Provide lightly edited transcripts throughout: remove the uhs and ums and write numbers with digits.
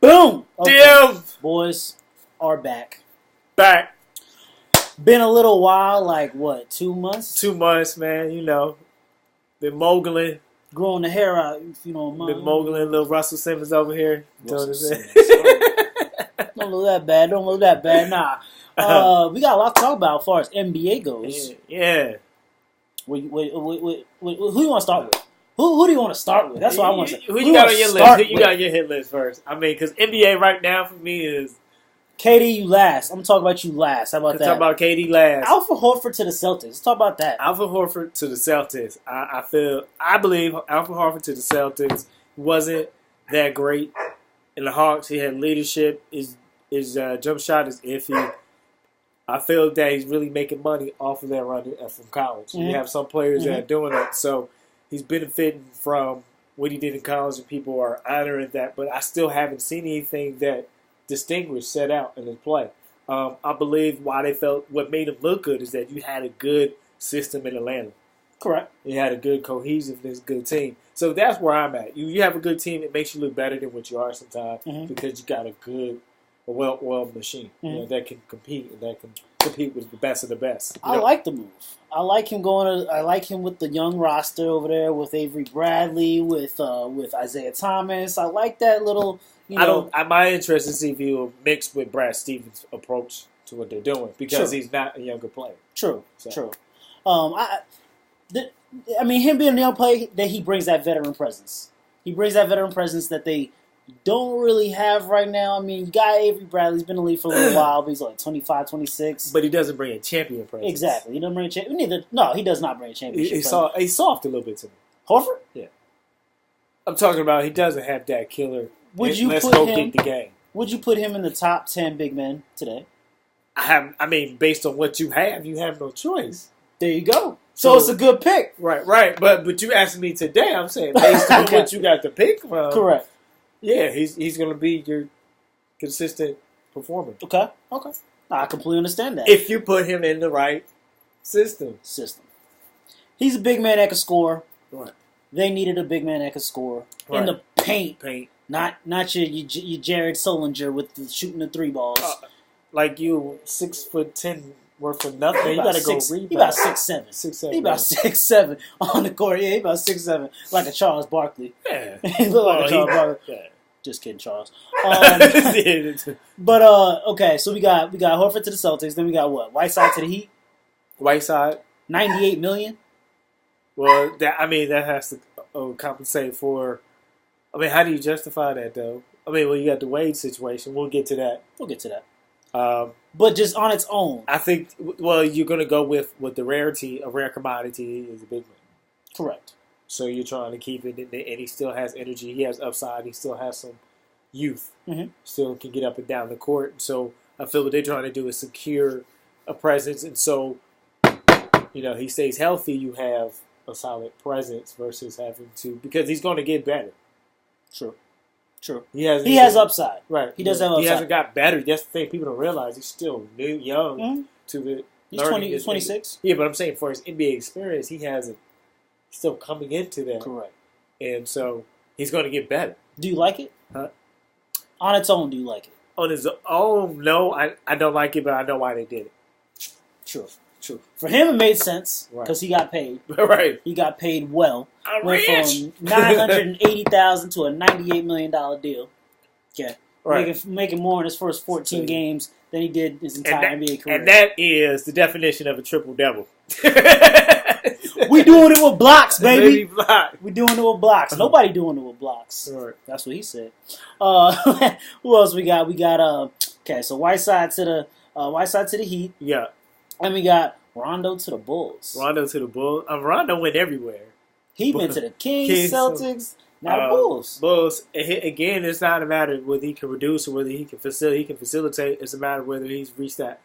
Boom! Okay. Dem Boys are back. back. Been a little while, like what, 2 months? 2 months, man. You know, been mogling. Growing the hair out, if you don't mind. Been mogling. Little Russell Simmons over here. Russell Simmons. Don't look that bad. Don't look that bad. Nah. We got a lot to talk about as far as NBA goes. Yeah. Who do you want to start with? Who do you want to start with? That's what I want to say. Who you got on your list? Who you got on your hit list first? I mean, because NBA right now for me is... KD, you last. I'm going to talk about you last. How about that? Talk about KD last. Alpha Horford to the Celtics. Let's talk about that. Alpha Horford to the Celtics. I believe Alpha Horford to the Celtics wasn't that great. In the Hawks, he had leadership. His jump shot is iffy. I feel that he's really making money off of that run from college. Mm-hmm. You have some players that are doing it, so he's benefiting from what he did in college, and people are honoring that. But I still haven't seen anything that distinguished set out in his play. I believe why they felt what made him look good is that you had a good system in Atlanta. Correct. You had a good cohesiveness, good team. So that's where I'm at. You have a good team, it makes you look better than what you are sometimes because you got a well-oiled machine that can compete and that can compete with the best of the best. I like the move. I like him I like him with the young roster over there with Avery Bradley, with Isaiah Thomas. I like that little. My interest is to see if he will mix with Brad Stevens' approach to what they're doing because he's not a younger player. True. I mean, him being a young player, that he brings that veteran presence. He brings that veteran presence that they don't really have right now. I mean, you got Avery Bradley. He's been in the league for a little while, but he's like 25, 26. But he doesn't bring a champion presence. Exactly. He doesn't bring a champion. No, he does not bring a championship presence. He's soft a little bit to me. Horford? Yeah. I'm talking about he doesn't have that killer. Let's go get the game. Would you put him in the top 10 big men today? I mean, based on what you have no choice. There you go. So it's a good pick. Right. But you asked me today, I'm saying based on what you got to pick from. Correct. Yeah, he's going to be your consistent performer. Okay. I completely understand that. If you put him in the right system. He's a big man that can score. Right. They needed a big man that could score. Right. In the paint. Not your Jared Solinger with shooting the three balls. Like you, 6'10" worth of nothing. You got to go rebound. He about 6'7". He about 6'7" on the court. Yeah, he about 6'7", like a Charles Barkley. Yeah, he look like a Charles Barkley. Yeah. Just kidding, Charles. But okay, so we got Horford to the Celtics. Then we got what? Whiteside to the Heat. Whiteside, $98 million. Well, that has to compensate for. I mean, how do you justify that though? I mean, well, you got the Wade situation. We'll get to that. But just on its own, I think. Well, you're going to go with the rarity. A rare commodity is a big one. Correct. So you're trying to keep it in there, and he still has energy. He has upside. He still has some youth. Mm-hmm. Still can get up and down the court. So I feel what they're trying to do is secure a presence, and so he stays healthy. You have a solid presence versus having to because he's going to get better. True. He has upside. Right. He does have upside. He hasn't got better. That's the thing. People don't realize he's still young to the. He's 26. Yeah, but I'm saying for his NBA experience, he hasn't. Still coming into that. Correct. And so he's going to get better. Do you like it? Huh? On its own, do you like it? On his own, no. I don't like it, but I know why they did it. True. For him, it made sense because he got paid. Right. He got paid well. Went from $980,000 to a $98 million deal. Yeah. Right. Making more in his first 14 games than he did his entire NBA career. And that is the definition of a triple-double. We doing it with blocks, baby. We doing it with blocks. Nobody doing it with blocks. Right. That's what he said. Who else we got? We got so Whiteside to the Heat. Yeah. And we got Rondo to the Bulls. Rondo went everywhere. He been to the Kings, Celtics, now the Bulls. Bulls. Again, it's not a matter of whether he can reduce or whether he can facilitate. It's a matter of whether he's reached that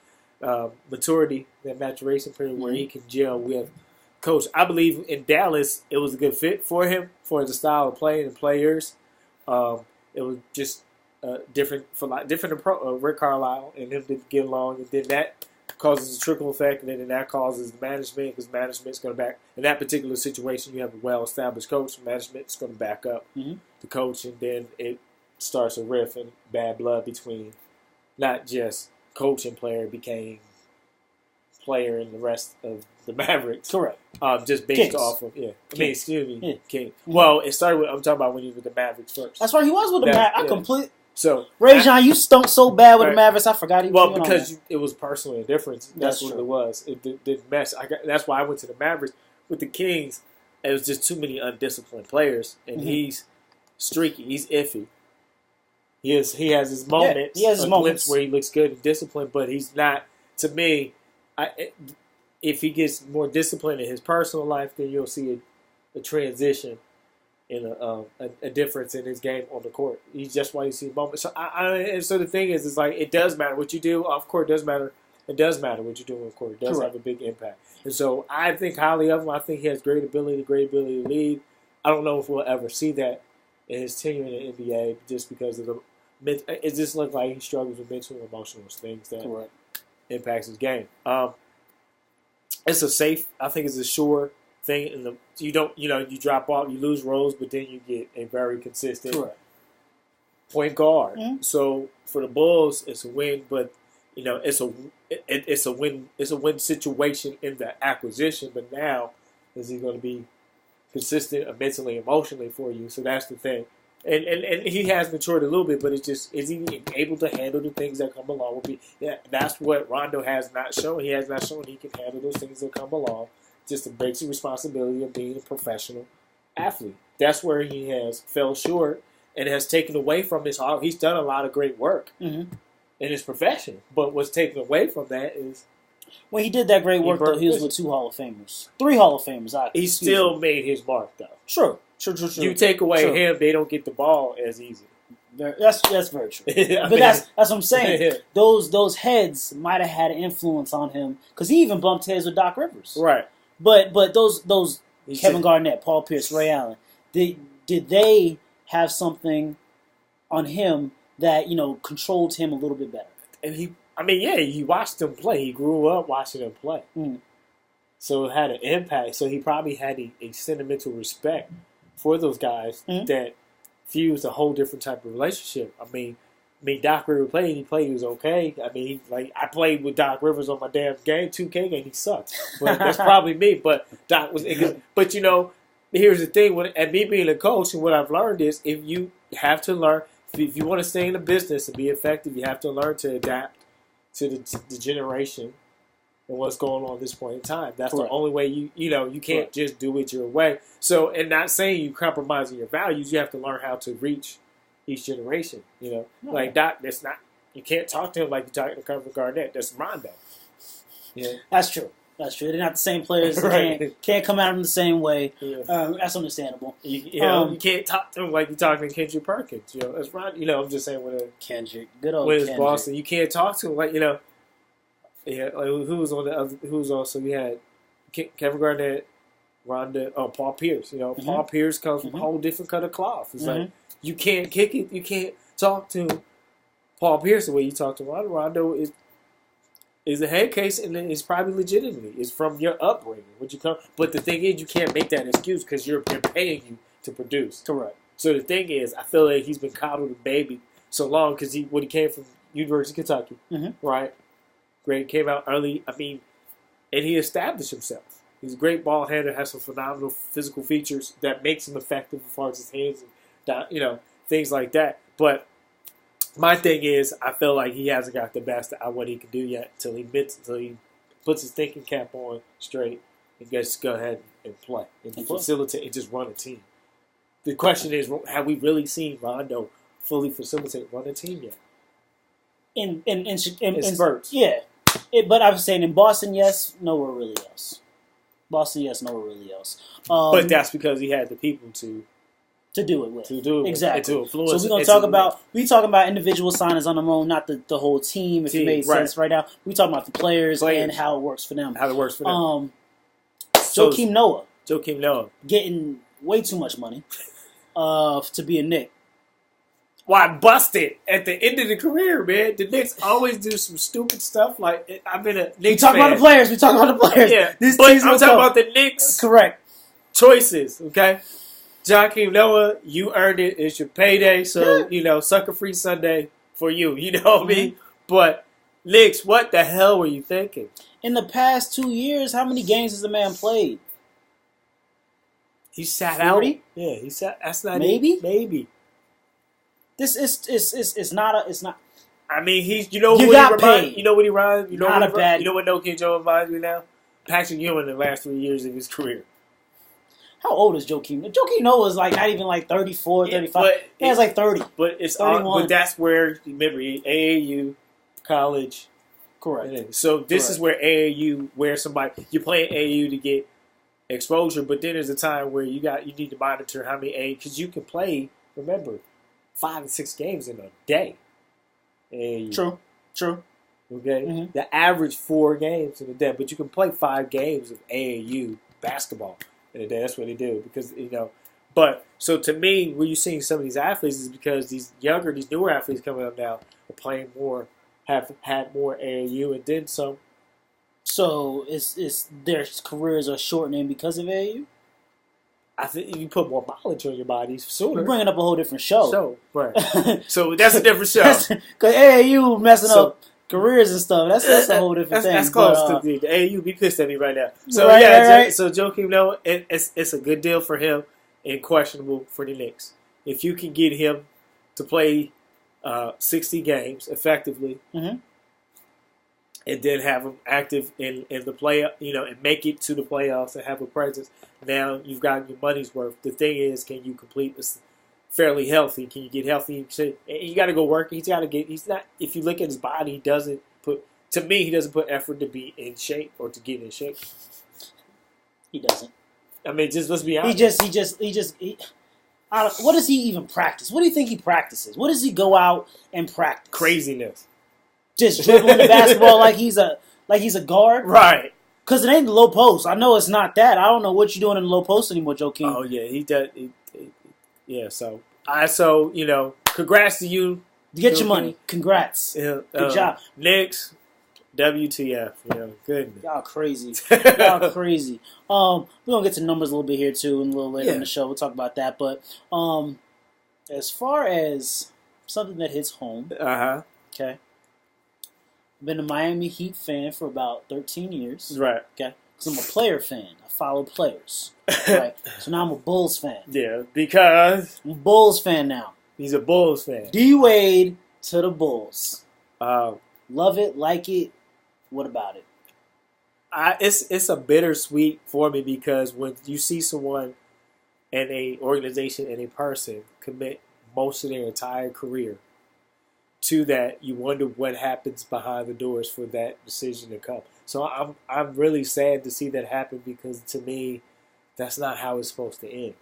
maturity, that maturation period where he can gel with coach. I believe in Dallas, it was a good fit for him for the style of play and players. It was just different approach. Rick Carlisle and him didn't get along, and then that causes a trickle effect, and then that causes management because management's going to back. In that particular situation, you have a well-established coach. Management's going to back up the coach, and then it starts a rift and bad blood between not just coach and player, became player and the rest of the Mavericks. Correct. Just based off of King. Well, it started with I'm talking about when he was with the Mavericks first. That's right. He was with the Mavericks. So Rajon, you stunk so bad with the Mavericks. I forgot he was. Well, because it was personal indifference. That's what it was. It didn't mess. That's why I went to the Mavericks. With the Kings, it was just too many undisciplined players, and he's streaky. He's iffy. He has his moments. He has his moments where he looks good and disciplined, but he's not. To me, if he gets more disciplined in his personal life, then you'll see a transition in a difference in his game on the court. He's just why you see moments. So so the thing is like it does matter what you do off court. Does matter. It does matter what you do on court. It does have a big impact. And so I think highly of him. I think he has great ability to lead. I don't know if we'll ever see that in his tenure in the NBA, just because of it just looks like he struggles with mental and emotional things that impacts his game. It's a safe. I think it's a sure thing. You drop off, you lose roles, but then you get a very consistent point guard. Mm-hmm. So for the Bulls, it's a win, but it's a win. It's a win situation in the acquisition. But now, is he going to be consistent mentally, emotionally for you? So that's the thing. And he has matured a little bit, but it's just, is he able to handle the things that come along with me? Yeah, that's what Rondo has not shown. He has not shown he can handle those things that come along. Just the basic responsibility of being a professional athlete. That's where he has fell short and has taken away from his heart. He's done a lot of great work in his profession, but what's taken away from that is when he did that great work, though, he was with 2 Hall of Famers, 3 Hall of Famers. He still made his mark, though. Sure. You take away him, they don't get the ball as easy. That's very true. That's what I'm saying. Those heads might have had an influence on him because he even bumped heads with Doc Rivers. Right. But those Kevin Garnett, Paul Pierce, Ray Allen, did they have something on him that controlled him a little bit better? And he watched them play. He grew up watching them play. Mm. So it had an impact. So he probably had a sentimental respect for those guys that fused a whole different type of relationship. I mean, Doc Rivers played. He was okay. I mean, I played with Doc Rivers on my damn game, 2K game. He sucked. But that's probably me. But Doc was. But here's the thing. And me being a coach, and what I've learned is, if you have to learn, if you want to stay in the business and be effective, you have to learn to adapt to the generation and what's going on at this point in time. That's the only way you can't just do it your way. So, and not saying you compromising your values, you have to learn how to reach each generation. Like Doc, that's not, you can't talk to him like you're talking to Kevin Garnett. That's Rondo. Yeah, that's true. They're not the same players. They can't come at them the same way. Yeah. That's understandable. You can't talk to him like you're talking to Kendrick Perkins. That's right. I'm just saying with Kendrick, good old with Kendrick. Boston, you can't talk to him like Yeah, who was on the other? Who was also? We had Kevin Garnett, Rondo, Paul Pierce. Paul Pierce comes from a whole different cut of cloth. It's like you can't kick it. You can't talk to Paul Pierce the way you talk to Rondo. Rondo is a head case, and it's probably legitimately. It's from your upbringing. But the thing is, you can't make that excuse because they're paying you to produce. Correct. So the thing is, I feel like he's been coddled and babied so long because he came from University of Kentucky, right? Great, came out early. And he established himself. He's a great ball handler, has some phenomenal physical features that makes him effective as far as his hands and things like that. But my thing is, I feel like he hasn't got the best of what he can do yet until he puts his thinking cap on straight and gets to go ahead and play and facilitate and just run a team. The question is, have we really seen Rondo fully facilitate run a team yet? In spurts. Yeah. But I was saying in Boston, yes, nowhere really else. Boston, yes, nowhere really else. But that's because he had the people to do it with. Exactly. To influence. So we're gonna talk about individual signers on their own, not the whole team. If it made sense right now, we talking about the players and how it works for them. Joakim Noah getting way too much money to be a Knick. Why busted at the end of the career, man? The Knicks always do some stupid stuff. Like I've been a Knicks fan. We talk about the players. Yeah, but I'm talking about the Knicks. Correct. Choices, okay? Joakim Noah, you earned it. It's your payday. So, sucker free Sunday for you. You know what I mean? But, Knicks, what the hell were you thinking? In the past 2 years, how many games has the man played? He sat 40? out. Yeah, he sat. That's not maybe. It. Maybe. This is not. It's not. I mean, he's. You got paid. You know what he reminds? You know not what a bad. You know what No King Joe reminds me now? Patrick Ewing in the last 3 years of his career. How old is Joakim? Joakim Noah is not even 34, 35. He's 30. But it's 31. But that's where, remember, AAU, college. Correct. So this is where AAU, where you're playing AAU to get exposure, but then there's a time where you need to monitor how many AAU, because you can play, remember, 5 and 6 games in a day. AAU. True. Okay? Mm-hmm. The average 4 games in a day, but you can play 5 games of AAU basketball in a day. That's what they do because, But, so to me, where you're seeing some of these athletes is because these newer athletes coming up now are playing more, have had more AAU and then some. So, is their careers are shortening because of AAU? I think you put more mileage on your body sooner. You're bringing up a whole different show. Right. So that's a different show. Because AAU messing up careers and stuff. That's a whole different thing. That's close to the AAU. Be pissed at me right now. So right. So Joakim Noah, it's a good deal for him and questionable for the Knicks. If you can get him to play 60 games effectively, mm-hmm. and then have him active in the play, and make it to the playoffs and have a presence. Now you've got your money's worth. The thing is, can you complete this fairly healthy? Can you get healthy? You got to go work. He's got to get. He's not. If you look at his body, he doesn't put. To me, he doesn't put effort to be in shape or to get in shape. He doesn't. I mean, let's be honest. What does he even practice? What do you think he practices? What does he go out and practice? Craziness. Just dribbling the basketball like he's a guard, right? Because it ain't the low post. I know it's not that. I don't know what you're doing in the low post anymore, Joakim. Oh yeah, he does. Yeah, so congrats to you. Get your money. Congrats. Yeah, good job. Knicks, WTF? Goodness. Y'all crazy. Y'all crazy. We're gonna get to numbers a little bit here too, and a little later in the show. We'll talk about that. But as far as something that hits home, okay. I've been a Miami Heat fan for about 13 years. Right. Okay. Because I'm a player fan. I follow players. Right. So now I'm a Bulls fan. Yeah, because I'm a Bulls fan now. He's a Bulls fan. D-Wade to the Bulls. Love it, like it. What about it? It's a bittersweet for me because when you see someone and a organization and a person commit most of their entire career to that, you wonder what happens behind the doors for that decision to come. So I'm really sad to see that happen because to me, that's not how it's supposed to end.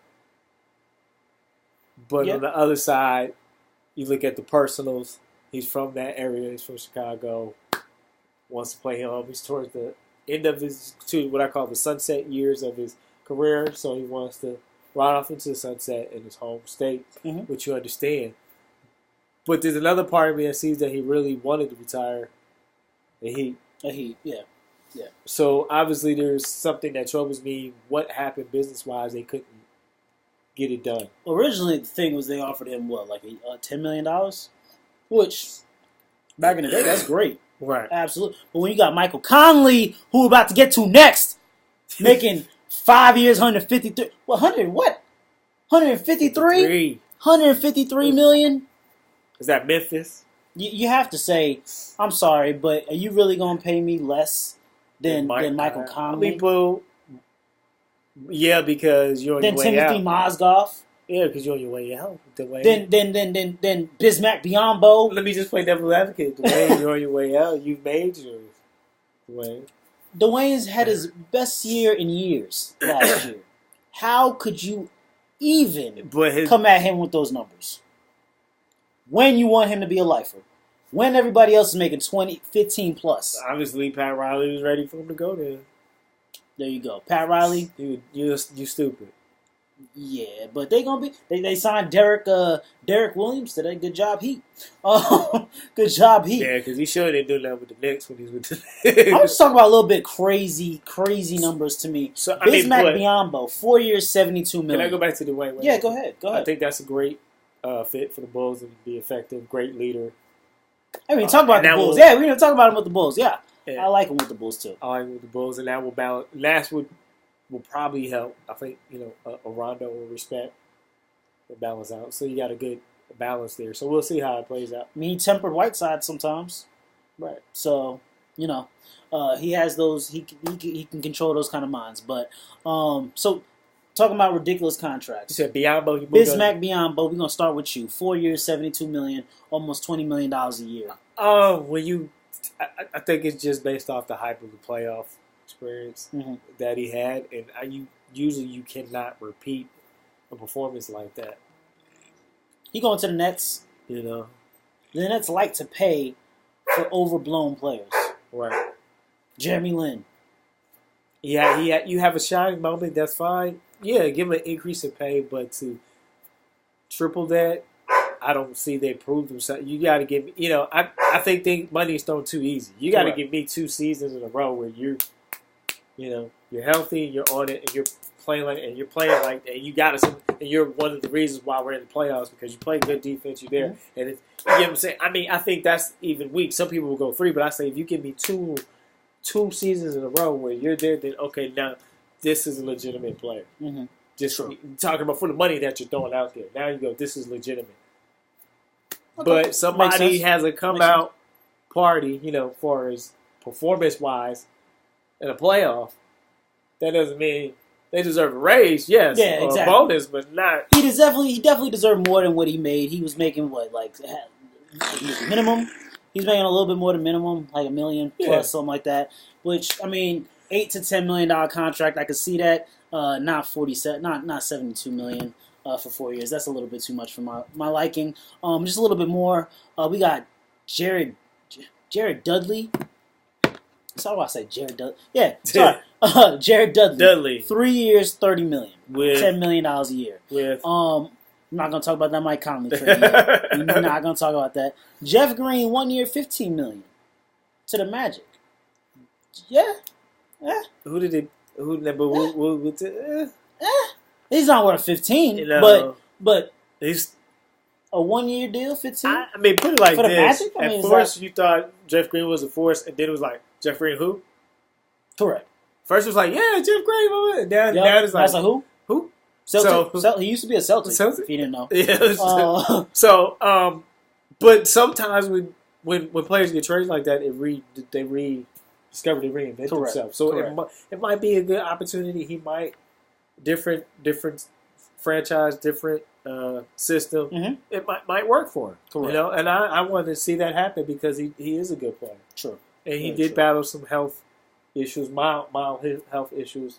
But on the other side, you look at the personals. He's from that area. He's from Chicago. Wants to play home. He's towards the end of what I call the sunset years of his career. So he wants to ride off into the sunset in his home state, which you understand. But there's another part of me that sees that he really wanted to retire. The Heat. Yeah. So obviously there's something that troubles me. What happened business-wise? They couldn't get it done. Originally, the thing was they offered him, $10 million? Which, back in the day, that's great. Right. Absolutely. But when you got Michael Conley, who we're about to get to next, making 5 years, 153. Well, 100 what? 153? 153 million? Is that Memphis? You have to say, I'm sorry, but are you really going to pay me less than Michael Conley? Yeah, because you're on your way Timothy out. Then Timothy Mozgov? Yeah, because you're on your way out. Then Bismack Biyombo? Let me just play devil's advocate. Dwayne, you're on your way out. You've made yours. Dwayne's had his best year in years last year. How could you even come at him with those numbers? When you want him to be a lifer. When everybody else is making 15 plus. Obviously, Pat Riley was ready for him to go there. There you go. Pat Riley. You stupid. Yeah, but they gonna be. They signed Derek Williams today. Good job, Heat. Good job, Heat. Yeah, because he sure didn't do that with the Knicks when he was with the Knicks. I'm just talking about a little bit crazy numbers to me. So, Bismack Biyombo, 4 years, $72 million. Can I go back to the way? Yeah, go ahead. I think that's a great fit for the Bulls and be effective. Great leader. I mean, talk about the Bulls. Yeah, we didn't talk about him with the Bulls. Yeah. I like him with the Bulls too. I like him with the Bulls, and that will balance. Last will probably help. I think a Rondo will respect the balance out. So you got a good balance there. So we'll see how it plays out. I mean, he tempered Whiteside sometimes, right? So he has those. He can control those kind of minds. But so talking about ridiculous contracts. You said Biyombo. Bismack Biyombo. We're gonna start with you. 4 years, $72 million, almost $20 million a year. I think it's just based off the hype of the playoff experience that he had, and you cannot repeat a performance like that. He going to the Nets. The Nets like to pay for overblown players. Right. Jeremy Lin. Yeah, you have a shining moment. That's fine. Yeah, give him an increase in pay, but to triple that, I don't see they prove themselves. You got to give me, I think money is thrown too easy. You got to give me 2 seasons in a row where you're healthy, you're on it, and you're playing like that. And you got to, and you're one of the reasons why we're in the playoffs because you play good defense. You're there, and you get what I'm saying. I mean, I think that's even weak. Some people will go 3, but I say if you give me two seasons in a row where you're there, then okay, now this is a legitimate player. Mm-hmm. Just talking about for the money that you're throwing out there. Now you go, this is legitimate. Okay. But somebody has a come-out party, for his performance-wise in a playoff. That doesn't mean they deserve a raise, yes, or exactly. A bonus, but not. He definitely deserved more than what he made. He was making minimum. He's making a little bit more than minimum, like $1 million plus, something like that. Which $8 to $10 million contract, I could see that. Not 47, not $72 million. For 4 years. That's a little bit too much for my liking. Just a little bit more. We got Jared Dudley. That's how do I say Jared Dudley? Yeah, sorry. Jared Dudley. 3 years, $30 million. With $10 million a year. I'm not gonna talk about that Mike Conley trade yet. We're not gonna talk about that. Jeff Green, 1 year, $15 million to the Magic. Yeah. He's not worth 15, but he's a 1 year deal, 15. I mean, put it like for the this: Magic? at first, you thought Jeff Green was a force, and then it was like Jeff Green who? Correct. First, it was like Jeff Green. Now it's like who? Who? Celtic. He used to be a Celtic. If you didn't know. Yeah. But sometimes when players get traded like that, they rediscover, they reinvent themselves. So it might be a good opportunity. He might. Different franchise, different system. Mm-hmm. It might work for him. Correct. And I wanted to see that happen because he is a good player. True. And he did battle some health issues, mild health issues.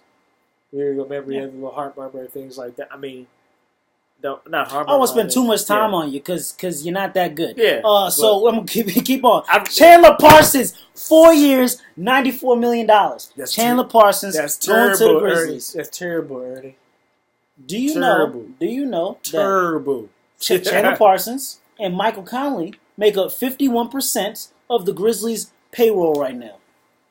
You remember he had a little heartburn and things like that. I mean, not heartburn. I don't want to spend too much time on you because you're not that good. Yeah. So I'm gonna keep on. Chandler Parsons, 4 years, $94 million. Chandler Parsons. That's terrible, going to the Grizzlies. That's terrible, Ernie. Do you know? Terrible. Chandler Parsons and Michael Conley make up 51% of the Grizzlies' payroll right now.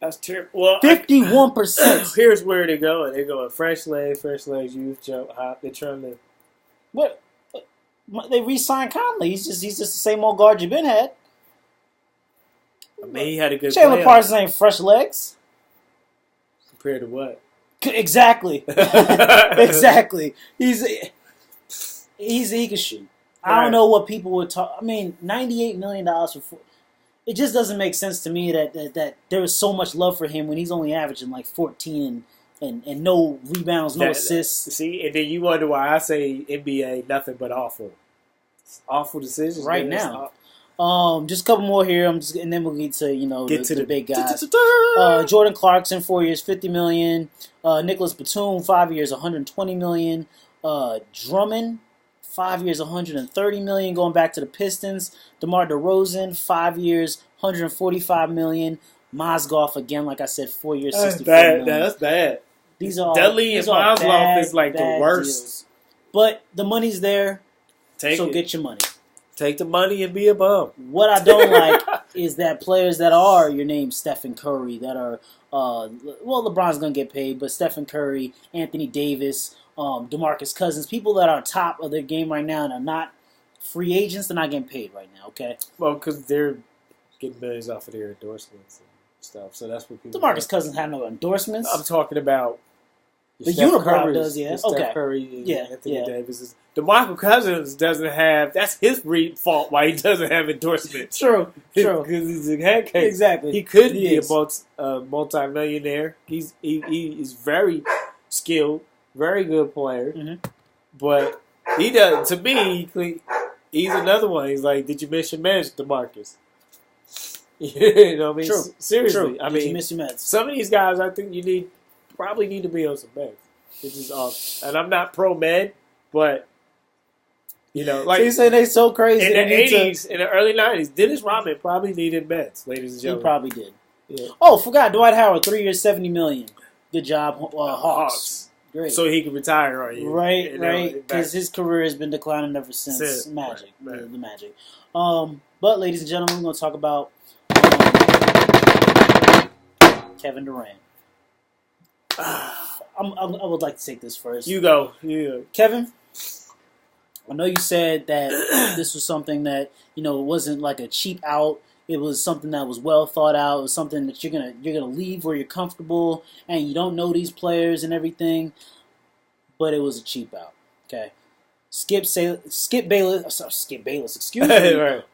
That's terrible. Well, 51%. Here's where they're going. They're going fresh legs, youth, jump, hop. They're trying to. What? They re-signed Conley. He's just the same old guard you've been had. I mean, he had a good. Chandler Parsons ain't fresh legs. Compared to what? Exactly. Exactly. He can shoot. I don't know what people would talk. I mean, $98 million for. It just doesn't make sense to me that there is so much love for him when he's only averaging like 14 and no rebounds, no assists. See, and then you wonder why I say NBA nothing but awful. Awful decisions right now. Just a couple more here. And then we'll get to the big guys. Jordan Clarkson, 4 years, $50 million. Nicholas Batum, 5 years, $120 million. Drummond, 5 years, $130 million. Going back to the Pistons. DeMar DeRozan, 5 years, $145 million. Mozgov, again, like I said, 4 years, $64 million. That's bad. These are Dudley and Mozgov is like the worst. But the money's there, so get your money. Take the money and be a bum. What I don't like is that players that are your name, Stephen Curry, that are LeBron's gonna get paid, but Stephen Curry, Anthony Davis, DeMarcus Cousins, people that are top of their game right now and are not free agents, they're not getting paid right now. Okay. Well, because they're getting millions off of their endorsements and stuff, so that's what people. DeMarcus Cousins have no endorsements. I'm talking about. The Unibrow does, yeah. Okay. Steph Curry and Anthony Davis. DeMarcus Cousins doesn't have. That's his fault why he doesn't have endorsements. True. Because he's a head case. Exactly. He could be a multi-millionaire. He is very skilled, very good player. Mm-hmm. But he does. To me, he's another one. He's like, did you miss your meds, DeMarcus? You know what I mean? True. Seriously. True. I did mean, you miss your meds? Some of these guys, I think probably need to be on some meds. This is and I'm not pro med, but like you say they so crazy in the '80s, in the early '90s, Dennis Rodman probably needed meds, ladies and gentlemen. He probably did. Yeah. Oh, forgot Dwight Howard, 3 years, $70 million. Good job, Hawks. Great. So he can retire on you, right? Because his career has been declining ever since Magic, right. The Magic. But ladies and gentlemen, we're going to talk about Kevin Durant. I would like to take this first. You go. Kevin, I know you said that this was something that, it wasn't like a cheap out. It was something that was well thought out. It was something that you're gonna leave where you're comfortable and you don't know these players and everything. But it was a cheap out. Okay. Skip Bayless, excuse me. Right.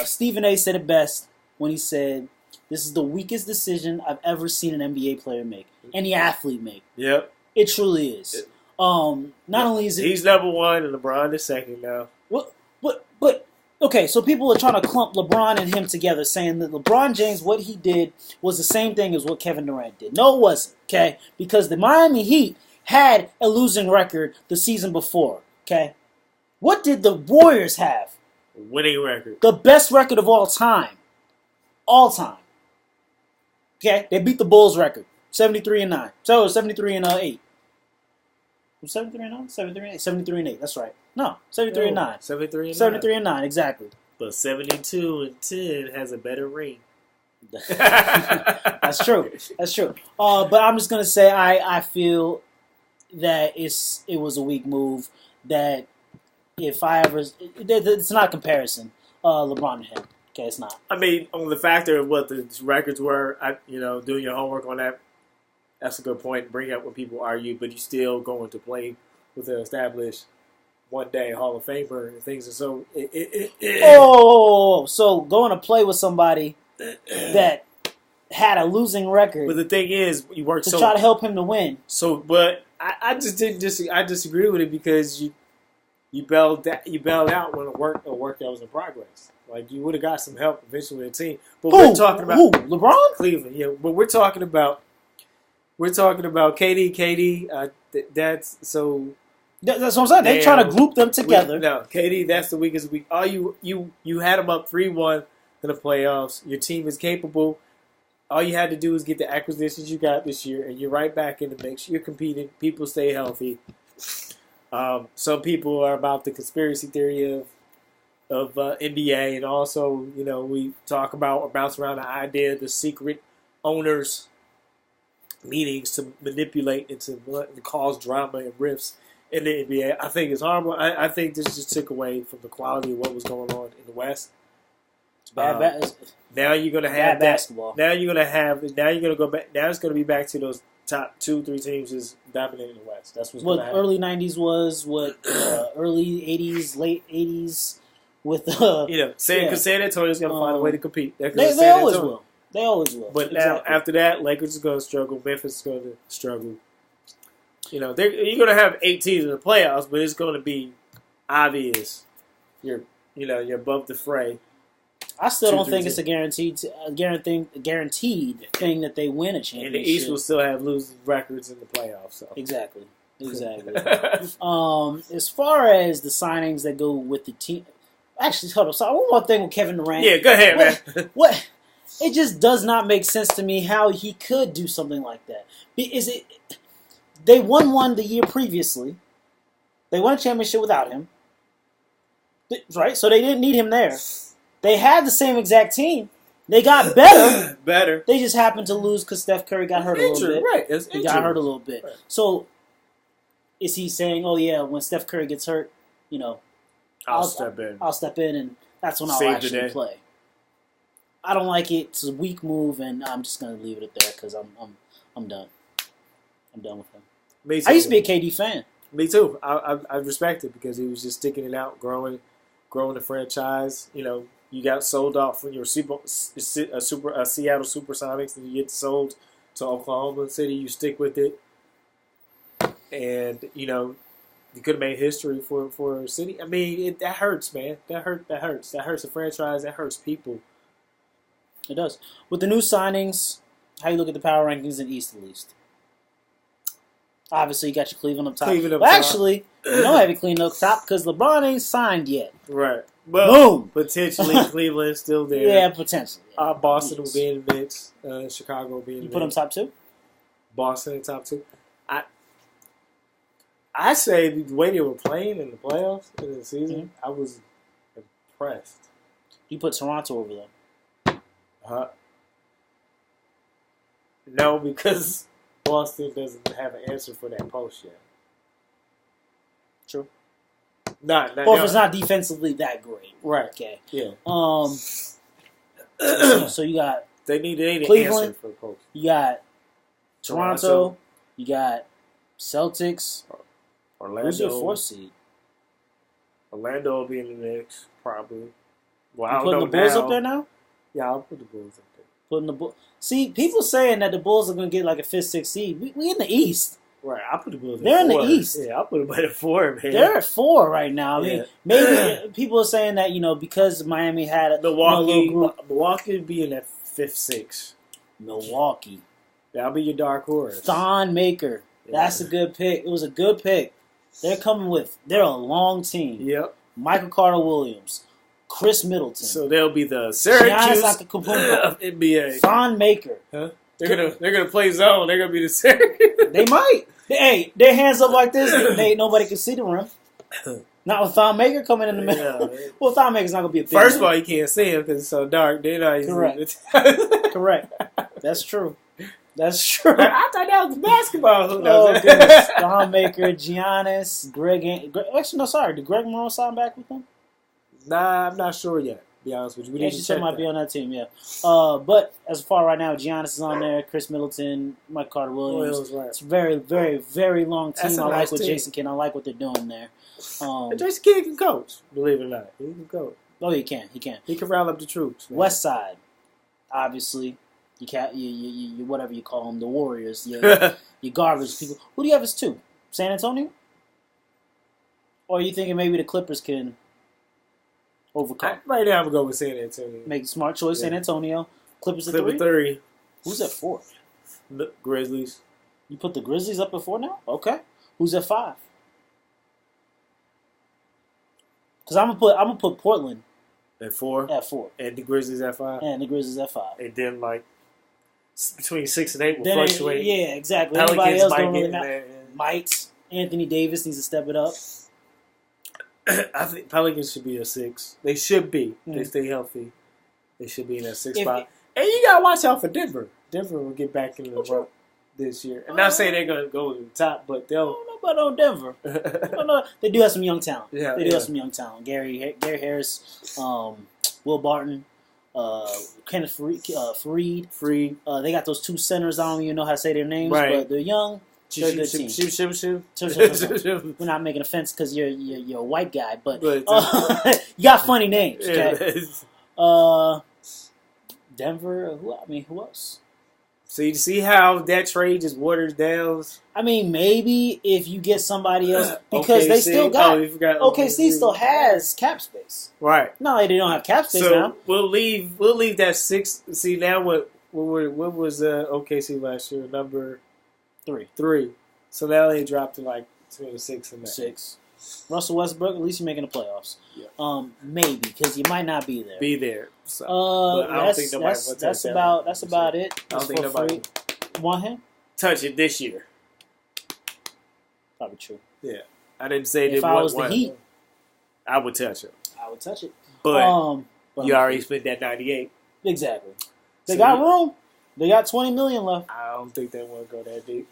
Stephen A said it best when he said, "This is the weakest decision I've ever seen an NBA player make, any athlete make." Yep. It truly is. Not only is it... He's number one and LeBron is second now. But okay, so people are trying to clump LeBron and him together, saying that LeBron James, what he did was the same thing as what Kevin Durant did. No, it wasn't, okay? Because the Miami Heat had a losing record the season before, okay? What did the Warriors have? Winning record. The best record of all time. All time. Okay? They beat the Bulls record. 73-9. So 73-8. 73-9? 73-8. That's right. No, 73-9. 73-9, exactly. But 72-10 has a better ring. That's true. But I'm just gonna say I feel that it was a weak move. That if I ever, it's not a comparison. LeBron and him. Okay, it's not. I mean, on the factor of what the records were, doing your homework on that. That's a good point. Bring up when people argue, but you still going to play with an established one-day Hall of Famer and things. And so, so going to play with somebody that had a losing record. But the thing is, you work to try to help him to win. So, but I just didn't I disagree with it because you bailed out when a work that was in progress. Like you would have got some help eventually in the team. But we're talking about LeBron, Cleveland. Yeah, but we're talking about KD. That's so. That's what I'm saying. They're trying to group them together. No, KD. That's the weakest week. All you had them up 3-1 in the playoffs. Your team is capable. All you had to do is get the acquisitions you got this year, and you're right back in the mix. You're competing. People stay healthy. Some people are about the conspiracy theory of NBA, and also we talk about or bounce around the idea of the secret owners meetings to manipulate and to cause drama and rifts in the NBA. I think it's horrible. I think this just took away from the quality of what was going on in the West. Now you're gonna have basketball. Now you're gonna go back. Now it's gonna be back to those top 2-3 teams is dominating the West. That's what's what gonna happen. Early '90s was. What early '80s, late '80s with San Antonio's gonna find a way to compete. They always will. They always will. But now after that, Lakers is gonna struggle. Memphis is gonna struggle. You're gonna have 8 teams in the playoffs, but it's gonna be obvious. You're above the fray. I still don't think it's a guaranteed thing that they win a championship. And the East will still have losing records in the playoffs. So. Exactly. As far as the signings that go with the team, actually, hold on. So one more thing with Kevin Durant. Yeah, go ahead, man. What? It just does not make sense to me how he could do something like that. They won one the year previously. They won a championship without him. Right? So they didn't need him there. They had the same exact team. They got better. Better. They just happened to lose because Steph Curry got hurt a little bit. Right. He got hurt a little bit. Right. So is he saying, oh, yeah, when Steph Curry gets hurt, I'll step in. I'll step in, and that's when I'll actually play. I don't like it. It's a weak move, and I'm just going to leave it there because I'm done. I'm done with him. Me too. I used to be a KD fan. Me too. I respect it because he was just sticking it out, growing the franchise. You got sold off from your Seattle Supersonics, and you get sold to Oklahoma City. You stick with it, and you could have made history for a city. I mean, that hurts, man. That hurts. That hurts the franchise. That hurts people. It does. With the new signings, how you look at the power rankings in East at least? Obviously, you got your Cleveland up top. Actually, you don't have your Cleveland up top because LeBron ain't signed yet. Right. Well, boom. Potentially, Cleveland's still there. Yeah, potentially. Yeah. Boston will be in the mix. Chicago will be in the mix. You put them top 2? Boston in top 2. I say the way they were playing in the playoffs in the season, I was impressed. You put Toronto over them. No, because Boston doesn't have an answer for that post yet. True. If it's not defensively that great. Right. Okay. Yeah. So you got they need an Cleveland, answer for the post. You got Toronto. You got Celtics. Orlando. Who's your 4th seed? Orlando will be in the mix, probably. Well, you putting the Bulls up there now? Yeah, I'll put the Bulls up there. Putting the Bulls. See, people saying that the Bulls are going to get like a 5th, 6th seed. We in the East. Right, I'll put the Bulls at 4. They're in the East. Yeah, I'll put them at 4, man. They're at 4 right now. I mean, maybe people are saying that, because Miami had a Milwaukee would be in that 5th, 6th. Milwaukee. That'll be your dark horse. Thon Maker. Yeah. That's a good pick. It was a good pick. They're a long team. Yep. Michael Carter-Williams. Chris Middleton. So they'll be the Syracuse of NBA. Thon Maker. Huh? They're gonna play zone. They're gonna be the Syracuse. They might. Hey, their hands up like this. Nobody can see the rim. Not with Thon Maker coming in the middle. Yeah, well, Thon Maker's not gonna be a big First of all, you can't see him because it's so dark. They're not correct. Correct. That's true. That's true. I thought that was basketball. Oh goodness. Thon Maker, Giannis, Greg. Actually, no, sorry. Did Greg Monroe sign back with them? Nah, I'm not sure yet. To be honest with you, she still might be on that team. Yeah, but as far right now, Giannis is on there. Chris Middleton, Mike Carter-Williams. Right. It's a very, very, very long team. I like what Jason Kidd. I like what they're doing there. Jason Kidd can coach. Believe it or not, he can coach. Oh, he can. He can. He can round up the troops. Man. West Side, obviously. You whatever you call them, the Warriors. Your garbage people. Who do you have as 2? San Antonio? Or are you thinking maybe the Clippers can overcome? Right now, I'm going to go with San Antonio. Make a smart choice, San Antonio. Clippers at 3? 3. Who's at 4? The Grizzlies. You put the Grizzlies up at 4 now? Okay. Who's at 5? Because I'm gonna put Portland at 4. At 4. And the Grizzlies at 5. And the Grizzlies at 5. And then between 6 and 8 will fluctuate. Yeah, exactly. Pelicans Anybody else might don't really get matter. Might. Anthony Davis needs to step it up. I think Pelicans should be a 6. They should be. They stay healthy. They should be in that 6 spot. And you gotta watch out for Denver. Denver will get back in the run this year. I'm not saying they're gonna go to the top, but they'll. I don't know about Denver. No. They do have some young talent. Yeah, they do have some young talent. Gary Harris, Will Barton, Kenneth Faried. They got those 2 centers. I don't even know how to say their names, but they're young. They're a good team. We're not making offense because you're a white guy, but you got funny names. Okay. Denver. Who else? So you see how that trade just waters down? I mean, maybe if you get somebody else because they still got. OKC still has cap space. Right. No, they don't have cap space now. We'll leave that 6. See now what was OKC last year? Number 3. So now they dropped to between 6 and 9. 6. Russell Westbrook, at least you're making the playoffs. Yeah. Maybe because you might not be there. So, but I don't think nobody will touch that. That's about it. I don't think nobody want him touch it this year. Probably true. Yeah. I didn't say if I was the Heat, I would touch it. I would touch it. But you already spent that 98. Exactly. They got room. They got $20 million left. I don't think they want to go that deep.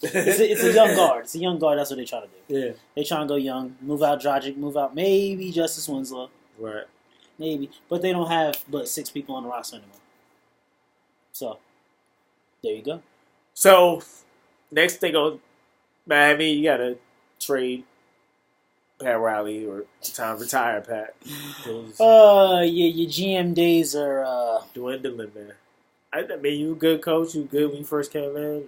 It's a young guard. It's a young guard. That's what they trying to do. Yeah. They trying to go young. Move out Dragic. Move out maybe Justice Winslow. Right. Maybe. But they don't have but 6 people on the roster anymore. So, there you go. So, next thing on Miami, you got to trade Pat Riley or time to retire Pat. Your GM days are dwindling, man. I mean, you a good coach. You good when you first came in.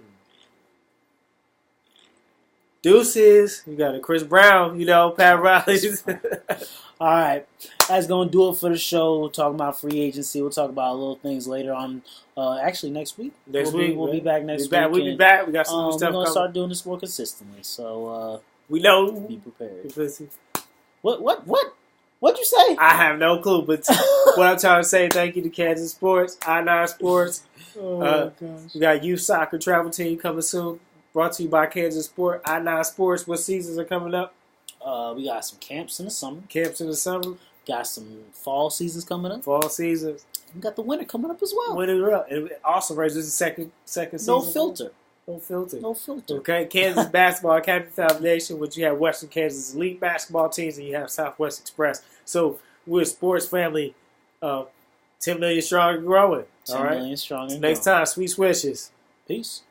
Deuces. You got a Chris Brown, Pat Riley. All right. That's going to do it for the show. We'll talk about free agency. We'll talk about little things later on. Actually, next week. We'll be back next week. We'll be back. We got some stuff coming. We're going to start doing this more consistently. So, we know. Be prepared. What'd you say? I have no clue, but what I'm trying to say, thank you to Kansas Sports, I9 Sports. Gosh. We got youth soccer travel team coming soon. Brought to you by Kansas Sport, I9 Sports. What seasons are coming up? We got some camps in the summer. Got some fall seasons coming up. We got the winter coming up as well. Winter up. And also, this is the second season. No filter. Okay, Kansas Basketball Academy Foundation, which you have Western Kansas Elite basketball teams, and you have Southwest Express. So we're a sports family, 10 million strong and growing. 10 million strong and growing. Next time, sweet wishes. Peace.